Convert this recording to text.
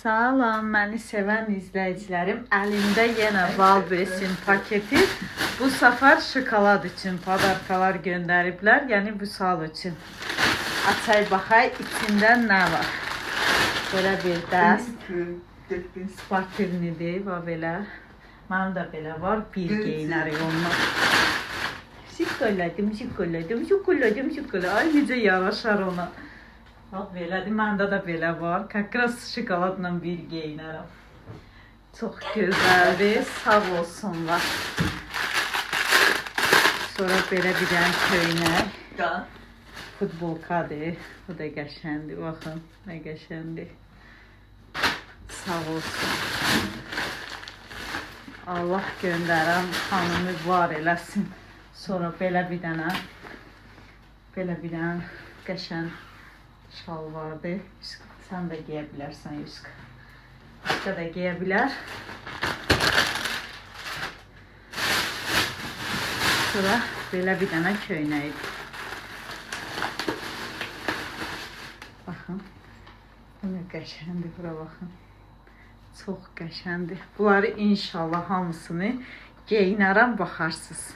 Salam, məni sevən izləyicilərim. Əlimdə yenə Valbesin paketi. Bu səfər şokolad üçün padarkalar göndəriblər. Yəni bu sal üçün. Açay baxay, içində nə var? Belə bir dəst. Spatirnidir və belə. Mənim də belə var. Bir geyinərik ondan. Şokoladım. Ay, necə yaraşar ona. Bax, belədir. Məndə də belə var. Kakras şokoladla bir geyinərəm. Çox gözəldir. Sağ olsunlar. Sonra belə bir dənə köynək. Futbolkadır. Bu da qəşəndir. Baxın, nə qəşəndir. Sağ olsun. Allah göndərən xanımı var eləsin. Sonra belə bir dənə qəşən şal vardı. Sən də geyə bilərsən, Yuska. Yuska da geyə bilər. Sonra belə bir dənə köynək. Baxın. Bu nə qəşəndir, bura baxın. Çox qəşəndir. Bunları inşallah hamısını geyinərəm, baxarsınız.